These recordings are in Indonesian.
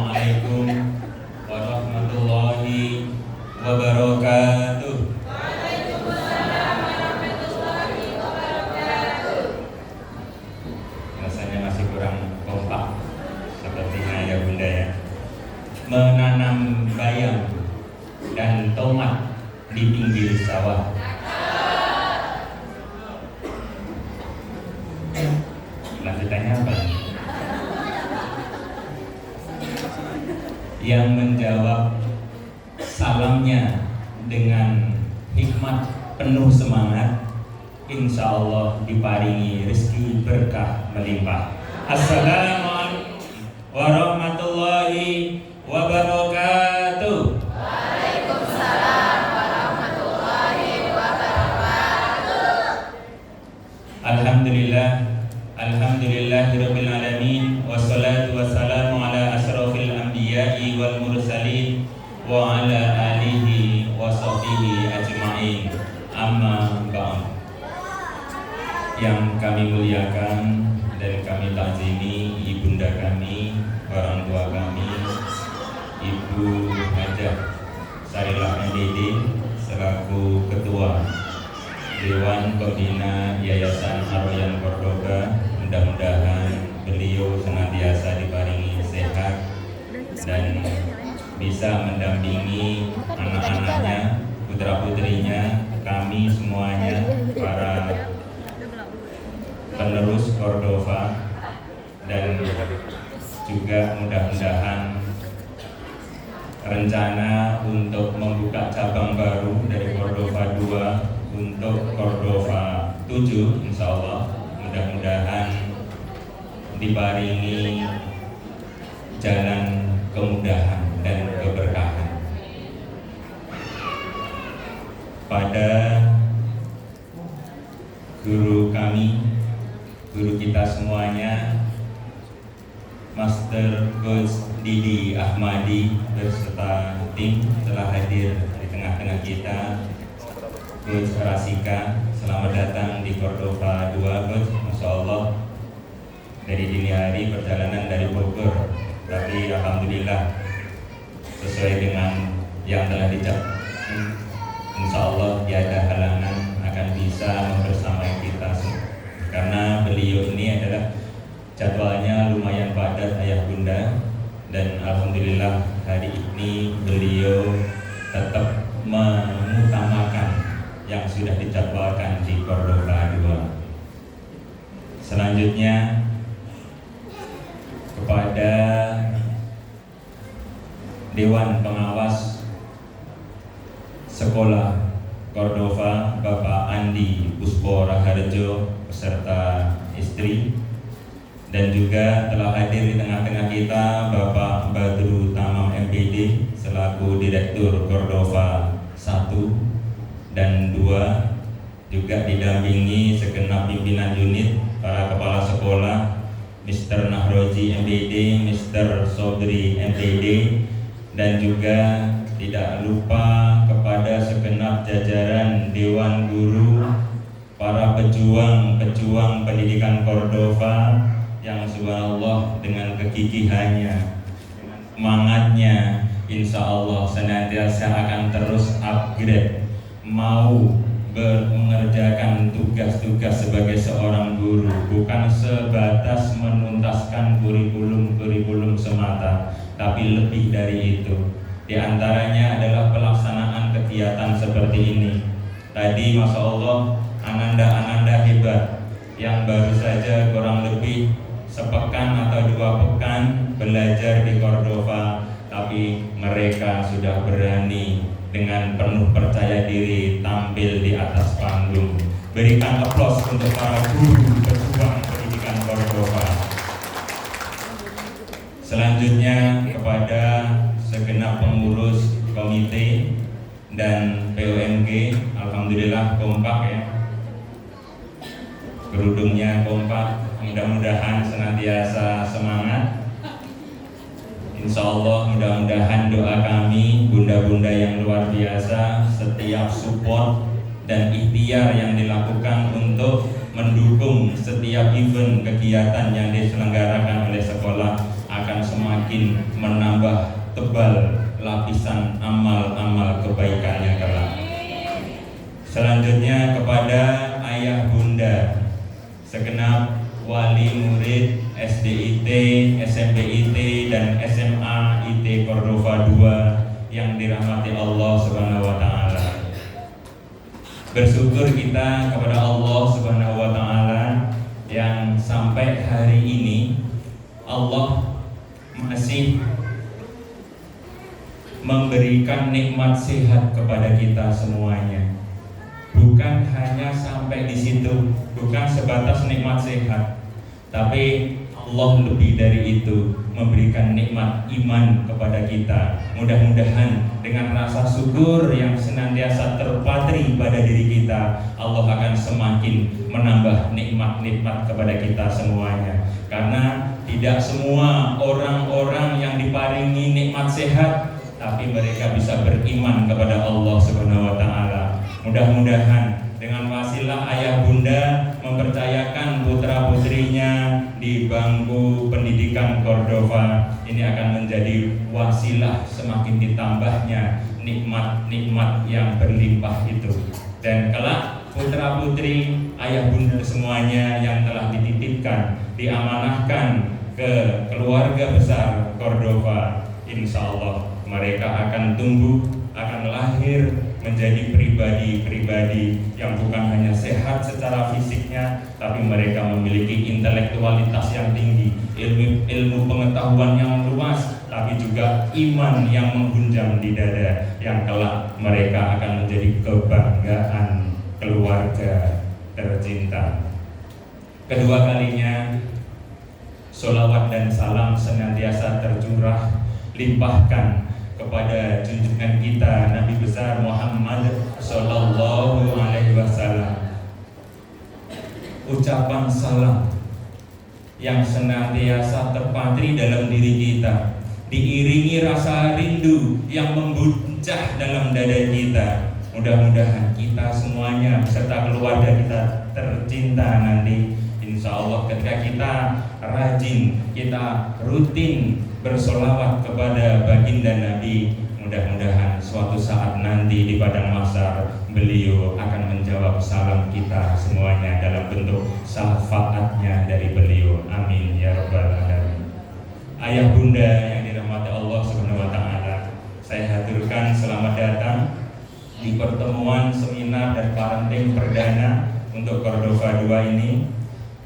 Assalamualaikum warahmatullahi wabarakatuh. Waalaikumsalam warahmatullahi wabarakatuh. Rasanya masih kurang kompak sepertinya ya Bunda ya. Menanam bayam dan tomat di pinggir sawah. Lanjutannya apa? Yang menjawab salamnya dengan hikmat penuh semangat, insya Allah diparingi rezeki berkah melimpah. Assalamualaikum warahmatullahi wabarakatuh. Waalaikumsalam warahmatullahi wabarakatuh. Alhamdulillahirabbil alamin, wassalatu wassalamu ala asyrofil anbiya'i wal mursalin wa ala alihi wa sahbihi ajma'in. Amma ba'd. Yang kami muliakan dan kami takzimi ibunda kami, orang tua kami, Ibu Hajah Sarillah MBD selaku Ketua Dewan Pembina Yayasan Ar-Rayyan Cordoba. Mudah-mudahan beliau senantiasa diparingi sehat dan bisa mendampingi anak-anaknya, putra-putrinya, kami semuanya, para penerus Cordoba, dan juga mudah-mudahan rencana untuk membuka cabang baru dari Cordoba 2 untuk Cordoba 7 insya Allah mudah-mudahan diparingi jalan kemudahan dan keberkahan. Pada guru kami, guru kita semuanya, Master Coach Didi Ahmadi beserta tim telah hadir di tengah-tengah kita. Coach Rasika, selamat datang di Cordoba 2, Coach. Masya Allah, dari dini hari perjalanan dari Bogor, tapi alhamdulillah sesuai dengan yang telah dicapai. Insya Allah tiada halangan akan bisa membersamai kita semua. Karena beliau ini adalah jadwalnya lumayan padat ayah bunda, dan alhamdulillah hari ini beliau tetap mengutamakan yang sudah dijadwalkan di Cordoba 2. Selanjutnya kepada Dewan Pengawas Sekolah Cordoba, Bapak Andi Puspo Raharjo beserta istri, dan juga telah hadir di tengah-tengah kita Bapak Badru Tamam MPD selaku Direktur Cordoba 1 dan 2, juga didampingi segenap pimpinan unit, para kepala sekolah, Mr. Nahroji MPD, Mr. Sobri MPD, dan juga tidak lupa kepada segenap jajaran Dewan Guru, para pejuang-pejuang pendidikan Cordoba yang subhanallah dengan kegigihannya, semangatnya, insya Allah senantiasa akan terus upgrade, mau mengerjakan tugas-tugas sebagai seorang guru, bukan sebatas menuntaskan kurikulum semata, tapi lebih dari itu. Di antaranya adalah pelaksanaan kegiatan seperti ini. Tadi Masya Allah, ananda-ananda hebat yang baru saja kurang lebih sepekan atau 2 pekan belajar di Cordoba, tapi mereka sudah berani dengan penuh percaya diri tampil di atas panggung. Berikan aplaus untuk para guru pejuang pendidikan Cordoba. Selanjutnya kepada segenap pengurus komite dan POMG, alhamdulillah kompak ya. Kerudungnya kompak, mudah-mudahan senantiasa semangat. Insya Allah mudah-mudahan doa kami, bunda-bunda yang luar biasa, setiap support dan ikhtiar yang dilakukan untuk mendukung setiap event kegiatan yang diselenggarakan oleh sekolah akan semakin menambah tebal lapisan amal-amal kebaikannya kelak. Selanjutnya kepada ayah bunda, segenap wali murid SDIT, SMPIT dan SMA IT Cordova 2 yang dirahmati Allah Subhanahu wa taala. Bersyukur kita kepada Allah Subhanahu wa taala yang sampai hari ini Allah masih memberikan nikmat sehat kepada kita semuanya. Bukan hanya sampai di situ, bukan sebatas nikmat sehat, tapi Allah lebih dari itu memberikan nikmat iman kepada kita. Mudah-mudahan dengan rasa syukur yang senantiasa terpatri pada diri kita, Allah akan semakin menambah nikmat-nikmat kepada kita semuanya. Karena tidak semua orang-orang yang diparingi nikmat sehat, tapi mereka bisa beriman kepada Allah Subhanahu wa taala. Mudah-mudahan dengan wasilah ayah bunda mempercayakan putra-putrinya di bangku pendidikan Cordova, ini akan menjadi wasilah semakin ditambahnya nikmat-nikmat yang berlimpah itu. Dan kelak putra-putri ayah bunda semuanya yang telah dititipkan, diamanahkan ke keluarga besar Cordova, insya Allah mereka akan tumbuh, akan lahir menjadi pribadi-pribadi yang bukan hanya sehat secara fisiknya, tapi mereka memiliki intelektualitas yang tinggi, ilmu pengetahuan yang luas, tapi juga iman yang menggunjang di dada, yang kelak mereka akan menjadi kebanggaan keluarga tercinta. Kedua kalinya sholawat dan salam senantiasa tercurah limpahkan kepada junjungan kita Nabi besar Muhammad Sallallahu Alaihi Wasallam. Ucapan salam yang senantiasa terpatri dalam diri kita, diiringi rasa rindu yang membuncah dalam dada kita. Mudah-mudahan kita semuanya beserta keluarga kita tercinta nanti, insya Allah ketika kita rajin, kita rutin bersolawat kepada baginda Nabi, mudah-mudahan suatu saat nanti di padang mahsyar beliau akan menjawab salam kita semuanya dalam bentuk syafaatnya dari beliau. Amin ya rabbal alamin. Ayah bunda yang dirahmati Allah Subhanahu wa taala, saya haturkan selamat datang di pertemuan seminar dan parenting perdana untuk Cordova 2 ini.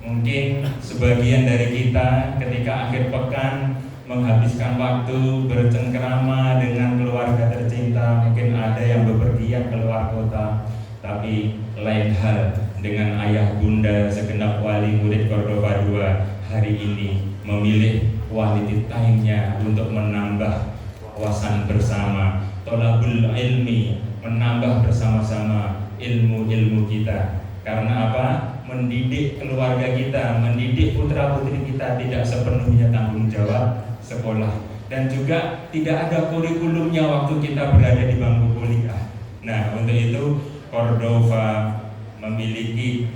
Mungkin sebagian dari kita ketika akhir pekan menghabiskan waktu bercengkrama dengan keluarga tercinta, mungkin ada yang bepergian keluar kota, tapi lain hal dengan ayah bunda segenap wali murid Cordova 2 hari ini memilih quality time-nya untuk menambah wawasan bersama, tolabul ilmi, menambah bersama-sama ilmu-ilmu kita. Karena apa? Mendidik keluarga kita, mendidik putra-putri kita tidak sepenuhnya tanggung jawab sekolah, dan juga tidak ada kurikulumnya waktu kita berada di bangku kuliah. Nah, untuk itu Cordova memiliki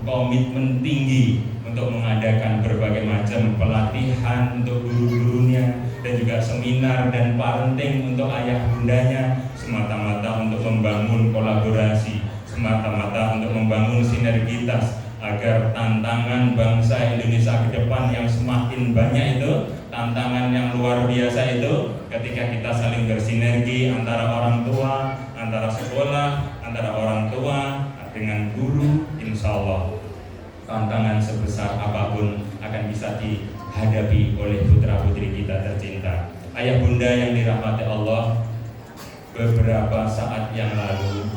komitmen tinggi untuk mengadakan berbagai macam pelatihan untuk guru-gurunya, dan juga seminar dan parenting untuk ayah bundanya, semata-mata untuk membangun kolaborasi, semata-mata untuk membangun sinergitas agar tantangan bangsa Indonesia ke depan yang semakin banyak itu, tantangan yang luar biasa itu, ketika kita saling bersinergi antara orang tua, antara sekolah, antara orang tua dengan guru, insya Allah tantangan sebesar apapun akan bisa dihadapi oleh putra-putri kita tercinta. Ayah bunda yang dirahmati Allah, beberapa saat yang lalu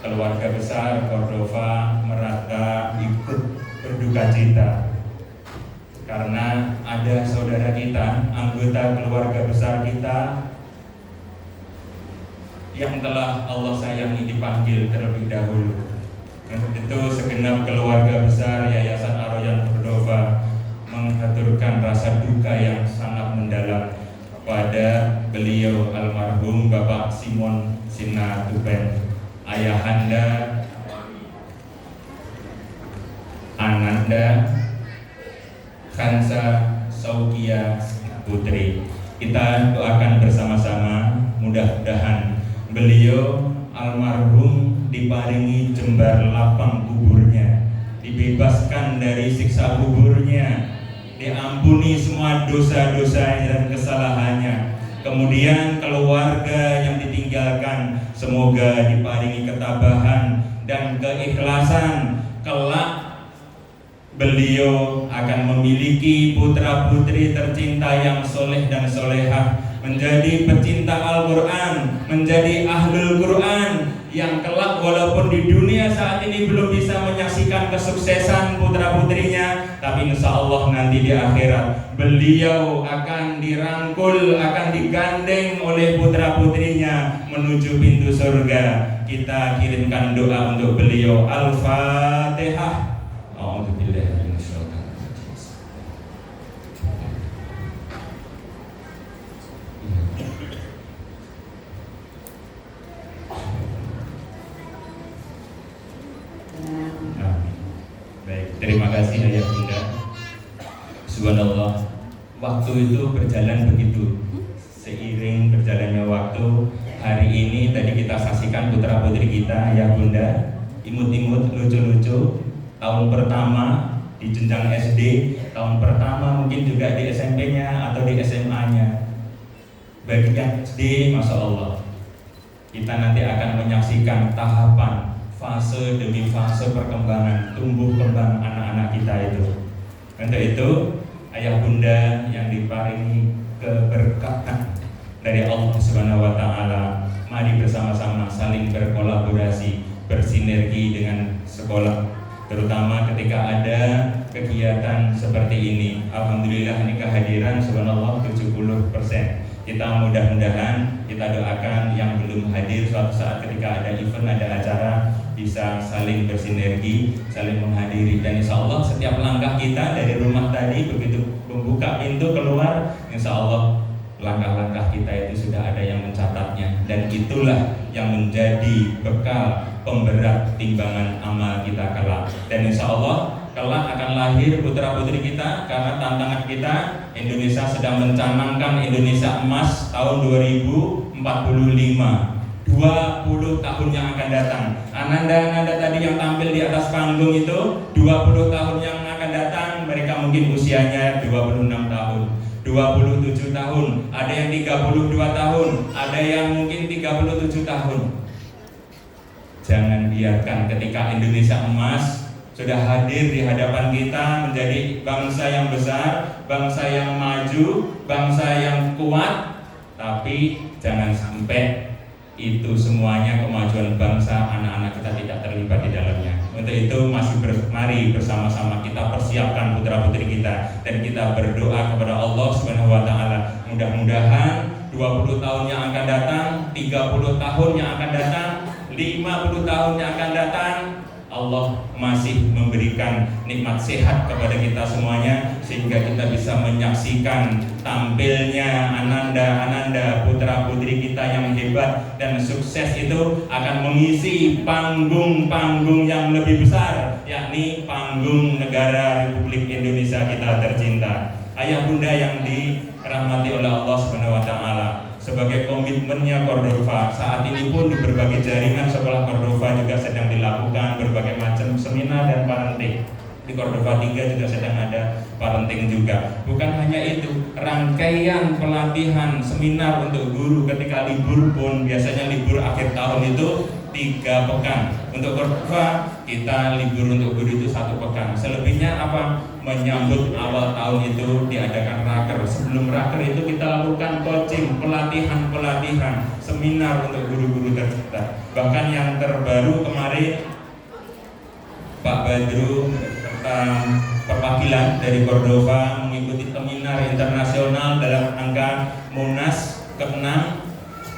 keluarga besar Cordova merasa ikut berduka cita karena ada saudara kita, anggota keluarga besar kita yang telah Allah sayangi dipanggil terlebih dahulu. Untuk itu segenap keluarga besar Yayasan Ar-Rayyan Cordova mengaturkan rasa duka yang sangat mendalam kepada beliau almarhum Bapak Simon Sinnatubeng, ayahanda Ananda Khansa Saukia putri. Kita doakan bersama-sama, mudah-mudahan beliau almarhum diparingi jembar lapang kuburnya, dibebaskan dari siksa kuburnya, diampuni semua dosa-dosa dan kesalahannya. Kemudian keluarga yang ditinggalkan semoga diparingi ketabahan dan keikhlasan. Kelak beliau akan memiliki putra-putri tercinta yang soleh dan solehah, menjadi pecinta Al-Quran, menjadi ahlul Quran, yang kelak walaupun di dunia saat ini belum bisa menyaksikan kesuksesan putra-putrinya, tapi insya Allah nanti di akhirat beliau akan dirangkul, akan digandeng oleh putra-putrinya menuju pintu surga. Kita kirimkan doa untuk beliau. Al-Fatihah. Baik, terima kasih ayah bunda. Subhanallah, waktu itu berjalan begitu seiring berjalannya waktu. Hari ini tadi kita saksikan putra putri kita ayah bunda imut-imut, lucu-lucu. Tahun pertama di jenjang SD, tahun pertama mungkin juga di SMP-nya atau di SMA-nya. Bagi yang SD, masya Allah, kita nanti akan menyaksikan tahapan fase demi fase perkembangan tumbuh kembang anak-anak kita itu. Untuk itu ayah bunda yang diparingi keberkahan dari Allah Subhanahu wa taala, mari bersama-sama saling berkolaborasi, bersinergi dengan sekolah, terutama ketika ada kegiatan seperti ini. Alhamdulillah ini kehadiran subhanallah 70%. Kita mudah-mudahan, kita doakan yang belum hadir suatu saat ketika ada event, ada acara, bisa saling bersinergi, saling menghadiri. Dan insya Allah setiap langkah kita dari rumah tadi, begitu membuka pintu keluar, insya Allah langkah-langkah kita itu sudah ada yang mencatatnya. Dan itulah yang menjadi bekal pemberat timbangan amal kita kelak. Dan insya Allah kelak akan lahir putra-putri kita, karena tantangan kita, Indonesia sedang mencanangkan Indonesia Emas tahun 2045, 20 tahun yang akan datang. Ananda-ananda tadi yang tampil di atas panggung itu 20 tahun yang akan datang, mereka mungkin usianya 26 tahun, 27 tahun, ada yang 32 tahun, ada yang mungkin 37 tahun. Jangan biarkan ketika Indonesia Emas sudah hadir di hadapan kita menjadi bangsa yang besar, bangsa yang maju, bangsa yang kuat, tapi jangan sampai itu semuanya kemajuan bangsa anak-anak kita tidak terlibat di dalamnya. Untuk itu mari bersama-sama kita persiapkan putra-putri kita, dan kita berdoa kepada Allah Subhanahu wa taala, mudah-mudahan 20 tahun yang akan datang, 30 tahun yang akan datang, 50 tahun yang akan datang, Allah masih memberikan nikmat sehat kepada kita semuanya, sehingga kita bisa menyaksikan tampilnya ananda-ananda putra-putri kita yang hebat dan sukses itu akan mengisi panggung-panggung yang lebih besar, yakni panggung negara Republik Indonesia kita tercinta. Ayah bunda yang dirahmati oleh Allah Subhanahu wa taala, sebagai komitmennya Cordova, saat ini pun di berbagai jaringan sekolah Cordova juga sedang dilakukan berbagai macam seminar dan parenting. Di Cordova 3 juga sedang ada parenting juga. Bukan hanya itu, rangkaian pelatihan seminar untuk guru ketika libur pun, biasanya libur akhir tahun itu 3 pekan. Untuk Cordova kita libur untuk guru itu 1 pekan. Selebihnya apa? Menyambut awal tahun itu diadakan raker. Sebelum raker itu kita lakukan coaching, pelatihan, seminar untuk guru-guru tercinta. Bahkan yang terbaru kemarin Pak Badru serta perwakilan dari Cordova mengikuti seminar internasional dalam rangka Munas ke-6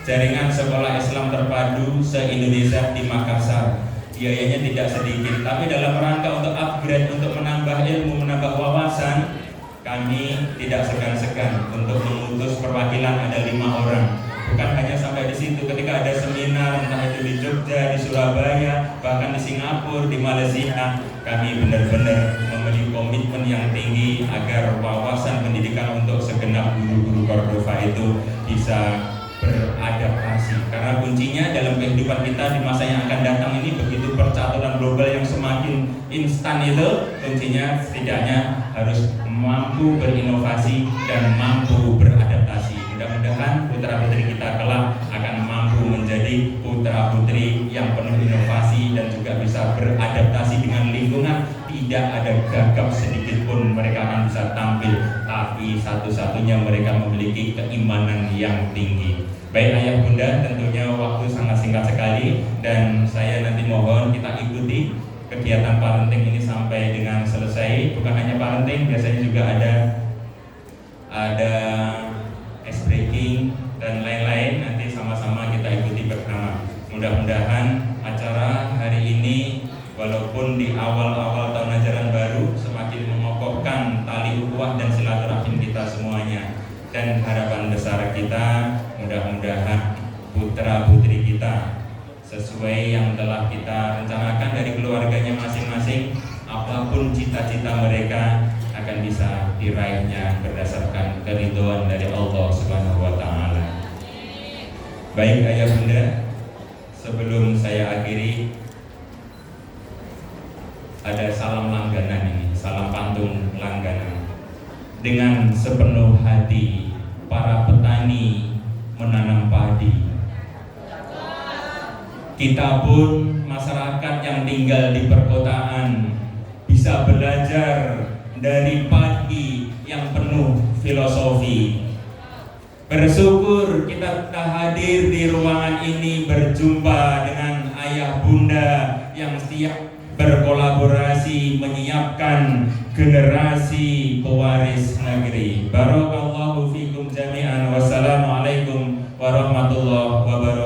Jaringan Sekolah Islam Terpadu se-Indonesia di Makassar. Biayanya tidak sedikit, tapi dalam rangka untuk upgrade, untuk menambah ilmu, menambah wawasan, kami tidak segan-segan untuk mengutus perwakilan, ada 5 orang. Bukan hanya sampai di situ, ketika ada seminar entah itu di Jogja, di Surabaya, bahkan di Singapura, di Malaysia, kami benar-benar memiliki komitmen yang tinggi agar wawasan pendidikan untuk segenap guru-guru Cordova itu bisa beradaptasi, karena kuncinya dalam kehidupan kita di masa yang akan datang ini begitu percaturan global yang semakin instan itu, kuncinya setidaknya harus mampu berinovasi dan mampu beradaptasi. Mudah-mudahan putra putri kita kelak akan mampu menjadi putra putri yang penuh inovasi dan juga bisa beradaptasi dengan lingkungan. Tidak ada gagap sedikit pun mereka akan bisa tampil, tapi satu-satunya mereka memiliki keimanan yang tinggi. Baik ayah bunda, tentunya waktu sangat singkat sekali dan saya nanti mohon kita ikuti kegiatan parenting ini sampai dengan selesai. Bukan hanya parenting, biasanya juga ada ice breaking dan lain-lain. Nanti sama-sama kita ikuti bersama. Mudah-mudahan acara hari ini walaupun di awal-awal tahun ajaran baru semakin mengokohkan tali ukhuwah dan silaturahim kita semuanya. Dan harapan besar kita mudah-mudahan putra putri kita sesuai yang telah kita rencanakan dari keluarganya masing-masing, apapun cita-cita mereka akan bisa diraihnya berdasarkan keridhaan dari Allah Subhanahu wa taala. Baik ayah bunda, sebelum saya akhiri ada salam langganan ini, salam pantun langganan. Dengan sepenuh hati para petani menanam padi. Kita pun masyarakat yang tinggal di perkotaan bisa belajar dari padi yang penuh filosofi. Bersyukur kita hadir di ruangan ini berjumpa dengan ayah bunda yang setiap berkolaborasi menyiapkan generasi pewaris negeri. Barakallahu fikum jami'an. Wassalamualaikum warahmatullahi wabarakatuh.